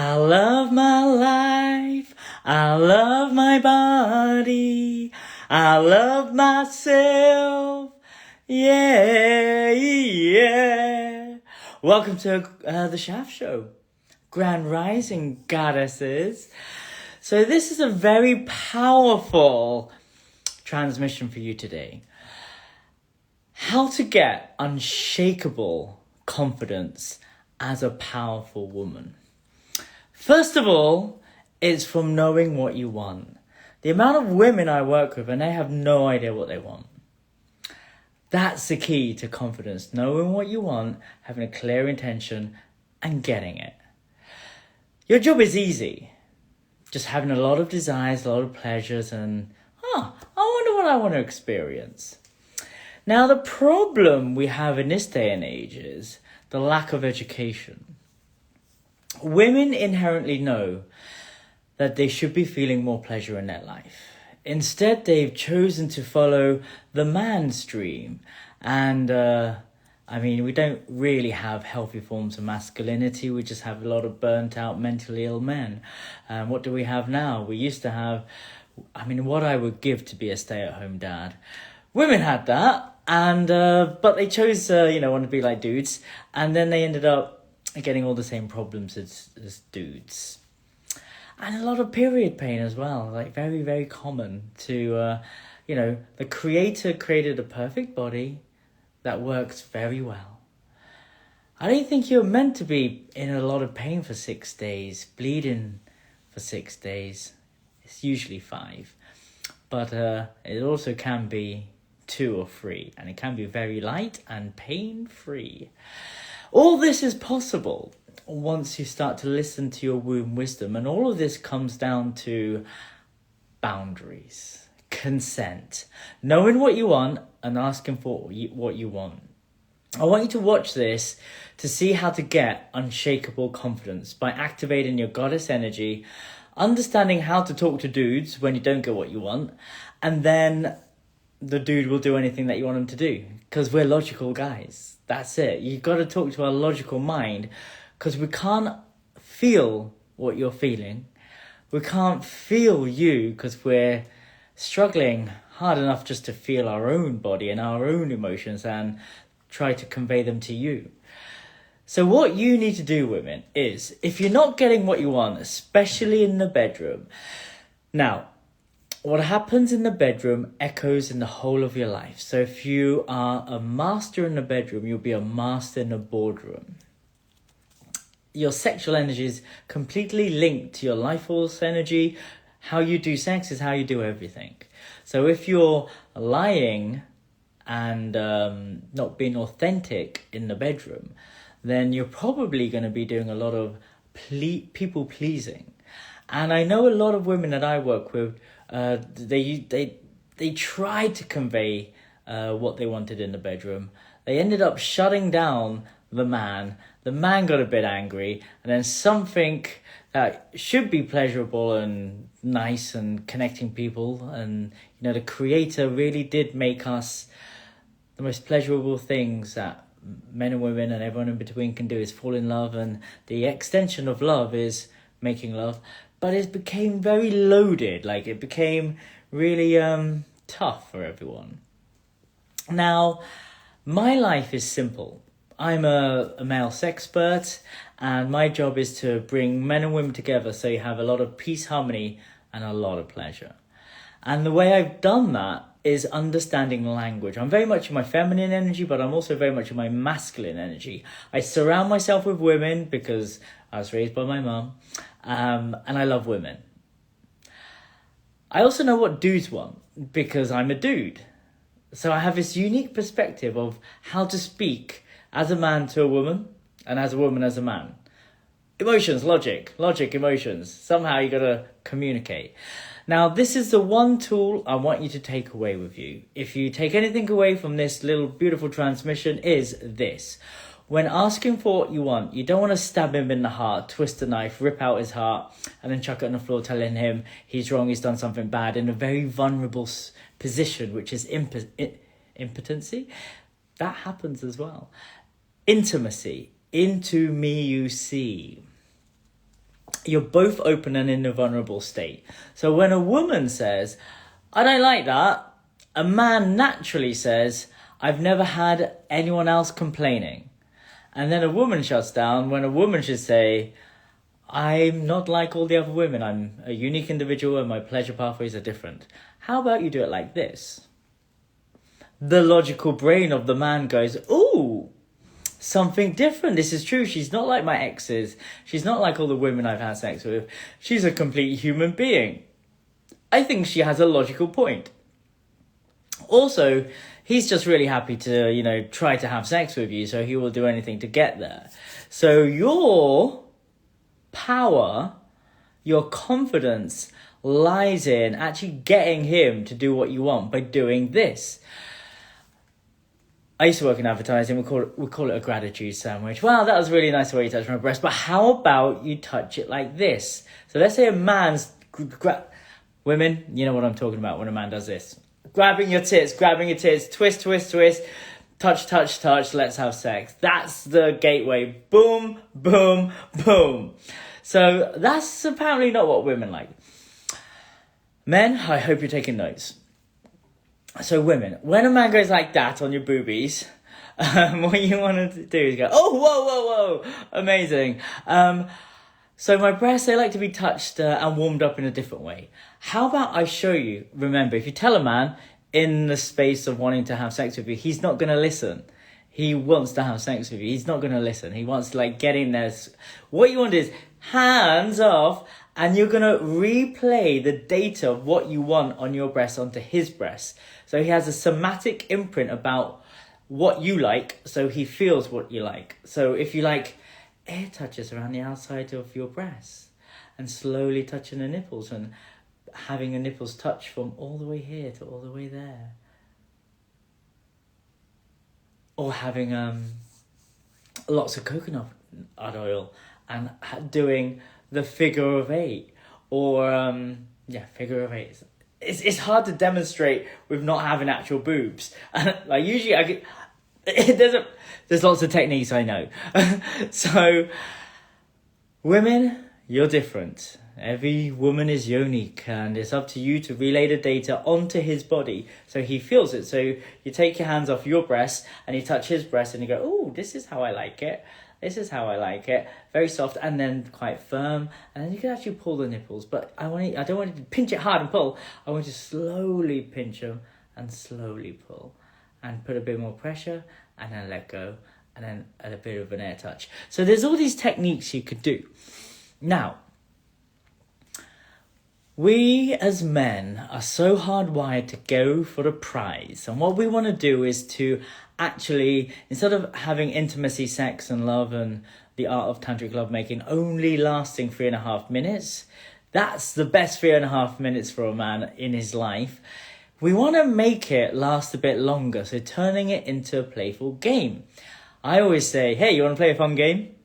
I love my life, I love my body, I love myself, yeah. Welcome to the Shaft Show, Grand Rising Goddesses. So this is a very powerful transmission for you today. How to get unshakable confidence as a powerful woman. First of all, it's from knowing what you want. The amount of women I work with and they have no idea what they want. That's the key to confidence. Knowing what you want, having a clear intention and getting it. Your job is easy. Just having a lot of desires, a lot of pleasures and, I wonder what I want to experience. Now, the problem we have in this day and age is the lack of education. Women inherently know that they should be feeling more pleasure in their life. Instead, they've chosen to follow the man's dream. And, we don't really have healthy forms of masculinity. We just have a lot of burnt out, mentally ill men. What do we have now? We used to have, what I would give to be a stay-at-home dad. Women had that, and but they chose, want to be like dudes. And then they ended up getting all the same problems as dudes. And a lot of period pain as well, like very, very common to, the creator created a perfect body that works very well. I don't think you're meant to be in a lot of pain for 6 days, bleeding for 6 days. It's usually 5. But it also can be 2 or 3, and it can be very light and pain-free. All this is possible once you start to listen to your womb wisdom. And all of this comes down to boundaries, consent, knowing what you want and asking for what you want. I want you to watch this to see how to get unshakable confidence by activating your goddess energy, understanding how to talk to dudes when you don't get what you want, and then the dude will do anything that you want him to do because we're logical guys. That's it. You've got to talk to our logical mind because we can't feel what you're feeling. We can't feel you because we're struggling hard enough just to feel our own body and our own emotions and try to convey them to you. So what you need to do, women, is if you're not getting what you want, especially in the bedroom. Now, what happens in the bedroom echoes in the whole of your life. So if you are a master in the bedroom, you'll be a master in the boardroom. Your sexual energy is completely linked to your life force energy. How you do sex is how you do everything. So if you're lying and not being authentic in the bedroom, then you're probably going to be doing a lot of people pleasing. And I know a lot of women that I work with, they tried to convey what they wanted in the bedroom. They ended up shutting down the man. The man got a bit angry, and then something that should be pleasurable and nice and connecting people, and the creator really did make us the most pleasurable things that men and women and everyone in between can do is fall in love, and the extension of love is making love. But it became very loaded, like it became really tough for everyone. Now, my life is simple. I'm a male sexpert, and my job is to bring men and women together so you have a lot of peace, harmony, and a lot of pleasure. And the way I've done that is understanding language. I'm very much in my feminine energy, but I'm also very much in my masculine energy. I surround myself with women because I was raised by my mum. And I love women. I also know what dudes want because I'm a dude. So I have this unique perspective of how to speak as a man to a woman and as a woman as a man. Emotions, logic, emotions. Somehow you got to communicate. Now, this is the one tool I want you to take away with you. If you take anything away from this little beautiful transmission, is this. When asking for what you want, you don't want to stab him in the heart, twist the knife, rip out his heart, and then chuck it on the floor telling him he's wrong, he's done something bad in a very vulnerable position, which is impotency. That happens as well. Intimacy. Into me you see. you're both open and in a vulnerable state. So when a woman says, I don't like that, a man naturally says, I've never had anyone else complaining. And then a woman shuts down when a woman should say, I'm not like all the other women. I'm a unique individual and my pleasure pathways are different. How about you do it like this? The logical brain of the man goes, ooh, something different. This is true. She's not like my exes. She's not like all the women I've had sex with. She's a complete human being. I think she has a logical point. Also, he's just really happy to, try to have sex with you, so he will do anything to get there. So your power, your confidence lies in actually getting him to do what you want by doing this. I used to work in advertising. We call it a gratitude sandwich. Wow, that was really nice the way you touched my breast. But how about you touch it like this? So let's say a man's... Women, you know what I'm talking about when a man does this. Grabbing your tits, twist, twist, twist, touch, touch, touch, let's have sex. That's the gateway. Boom, boom, boom. So that's apparently not what women like. Men, I hope you're taking notes. So women, when a man goes like that on your boobies, what you want to do is go, oh, whoa, whoa, whoa, amazing. So my breasts, they like to be touched and warmed up in a different way. How about I show you? Remember, if you tell a man in the space of wanting to have sex with you, he's not going to listen. He wants to have sex with you. He's not going to listen. He wants to get in there. What you want is hands off, and you're going to replay the data of what you want on your breast onto his breast. So he has a somatic imprint about what you like, so he feels what you like. So if you like air touches around the outside of your breasts and slowly touching the nipples and having the nipples touch from all the way here to all the way there. Or having lots of coconut oil and doing the figure of eight. Or, figure of eight. It's hard to demonstrate with not having actual boobs. And usually there's lots of techniques I know. So, women, you're different. Every woman is unique, and it's up to you to relay the data onto his body so he feels it. So you take your hands off your breast and you touch his breast and you go, oh, this is how I like it. This is how I like it. Very soft and then quite firm. And then you can actually pull the nipples. But I don't want you to pinch it hard and pull. I want you to slowly pinch them and slowly pull. And put a bit more pressure and then let go. And then a bit of an air touch. So there's all these techniques you could do. Now, we as men are so hardwired to go for the prize. And what we want to do is to actually, instead of having intimacy, sex and love and the art of tantric lovemaking only lasting 3.5 minutes, that's the best 3.5 minutes for a man in his life. We want to make it last a bit longer. So turning it into a playful game. I always say, hey, you want to play a fun game?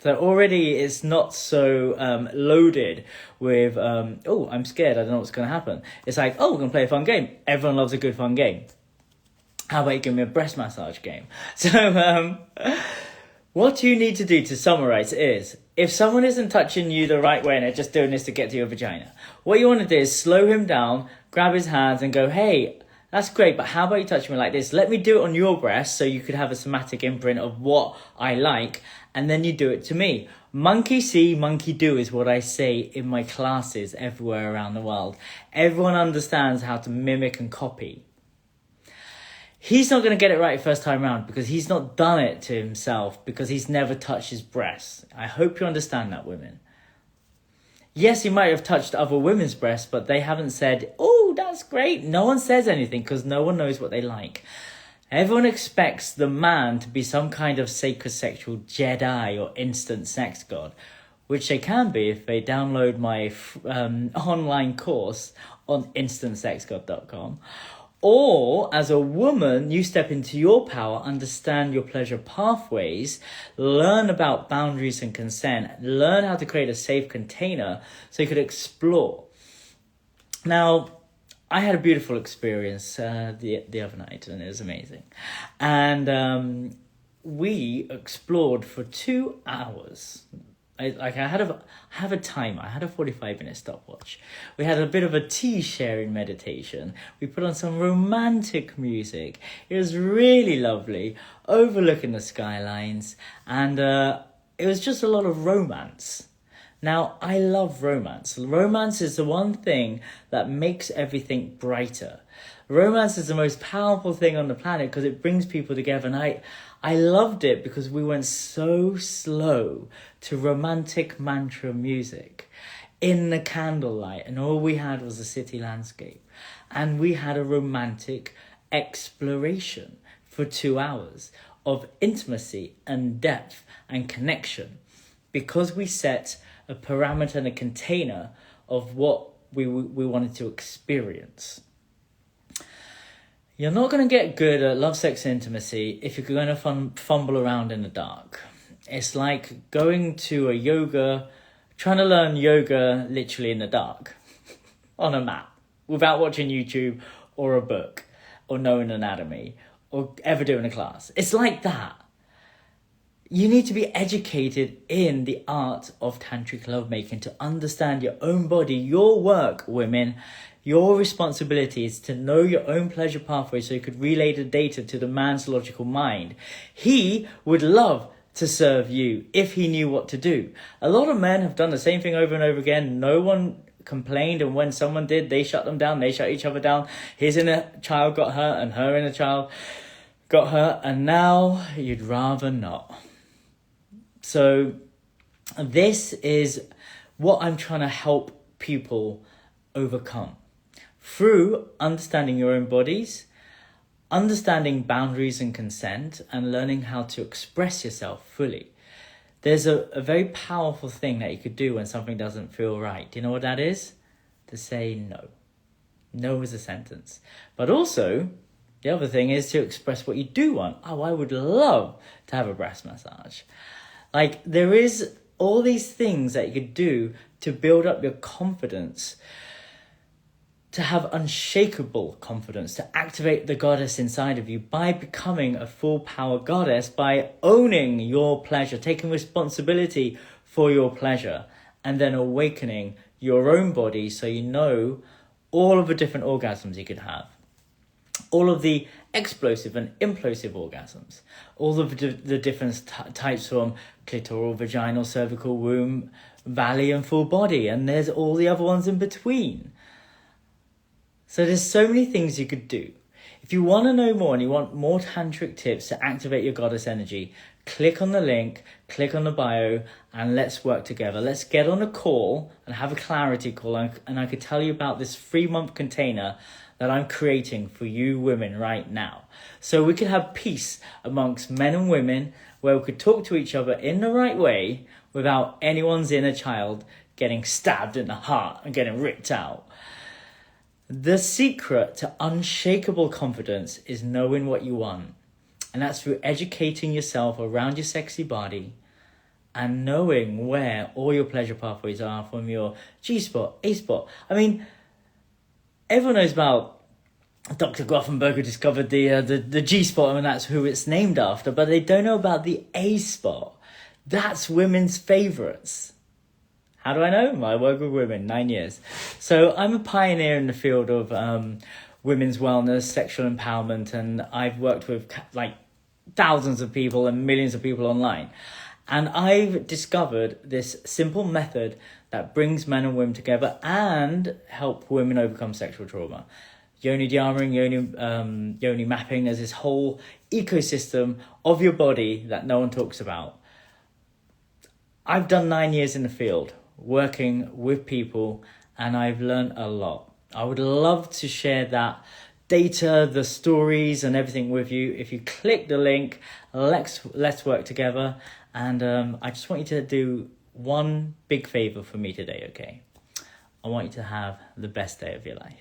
So already it's not so loaded with, I'm scared, I don't know what's going to happen. It's like, we're going to play a fun game. Everyone loves a good fun game. How about you give me a breast massage game? So what you need to do to summarize is, if someone isn't touching you the right way and they're just doing this to get to your vagina, what you want to do is slow him down, grab his hands and go, hey, that's great, but how about you touch me like this? Let me do it on your breast so you could have a somatic imprint of what I like, and then you do it to me. Monkey see, monkey do is what I say in my classes everywhere around the world. Everyone understands how to mimic and copy. He's not going to get it right first time around because he's not done it to himself, because he's never touched his breasts. I hope you understand that, women. Yes, he might have touched other women's breasts, but they haven't said, oh, that's great. No one says anything because no one knows what they like. Everyone expects the man to be some kind of sacred sexual Jedi or instant sex god, which they can be if they download my online course on instantsexgod.com. Or, as a woman, you step into your power, understand your pleasure pathways, learn about boundaries and consent, learn how to create a safe container so you could explore. Now, I had a beautiful experience the other night, and it was amazing. And we explored for 2 hours. I have a timer. I had a 45-minute stopwatch. We had a bit of a tea sharing meditation. We put on some romantic music. It was really lovely, overlooking the skylines, and it was just a lot of romance. Now, I love romance. Romance is the one thing that makes everything brighter. Romance is the most powerful thing on the planet because it brings people together. And I loved it because we went so slow to romantic mantra music in the candlelight. And all we had was a city landscape. And we had a romantic exploration for 2 hours of intimacy and depth and connection because we set a parameter and a container of what we wanted to experience. You're not going to get good at love, sex, and intimacy if you're going to fumble around in the dark. It's like going to trying to learn yoga literally in the dark on a mat without watching YouTube or a book or knowing anatomy or ever doing a class. It's like that. You need to be educated in the art of tantric lovemaking to understand your own body, your work, women. Your responsibility is to know your own pleasure pathway so you could relay the data to the man's logical mind. He would love to serve you if he knew what to do. A lot of men have done the same thing over and over again. No one complained, and when someone did, they shut them down. They shut each other down. His inner child got hurt and her inner child got hurt, and now you'd rather not. So this is what I'm trying to help people overcome through understanding your own bodies, understanding boundaries and consent, and learning how to express yourself fully. There's a very powerful thing that you could do when something doesn't feel right. Do you know what that is? To say no. No is a sentence. But also, the other thing is to express what you do want. Oh, I would love to have a breast massage. Like, there is all these things that you could do to build up your confidence, to have unshakable confidence, to activate the goddess inside of you by becoming a full power goddess, by owning your pleasure, taking responsibility for your pleasure, and then awakening your own body so you know all of the different orgasms you could have. All of the explosive and implosive orgasms, all of the different types from clitoral, vaginal, cervical, womb, valley and full body, and there's all the other ones in between. So there's so many things you could do. If you want to know more and you want more tantric tips to activate your goddess energy, click on the link, click on the bio, and let's work together. Let's get on a call and have a clarity call, and I could tell you about this 3-month container that I'm creating for you women right now. So we could have peace amongst men and women where we could talk to each other in the right way without anyone's inner child getting stabbed in the heart and getting ripped out. The secret to unshakable confidence is knowing what you want. And that's through educating yourself around your sexy body and knowing where all your pleasure pathways are, from your G-spot, A-spot. I mean, everyone knows about Dr. Grothenberg, who discovered the G-spot, and that's who it's named after, but they don't know about the A-spot. That's women's favourites. How do I know? I work with women, 9 years. So I'm a pioneer in the field of women's wellness, sexual empowerment, and I've worked with like thousands of people and millions of people online. And I've discovered this simple method that brings men and women together and help women overcome sexual trauma. Yoni dharmaing, yoni mapping. There's this whole ecosystem of your body that no one talks about. I've done 9 years in the field, working with people, and I've learned a lot. I would love to share that data, the stories and everything with you. If you click the link, let's work together. And I just want you to do one big favor for me today, okay? I want you to have the best day of your life.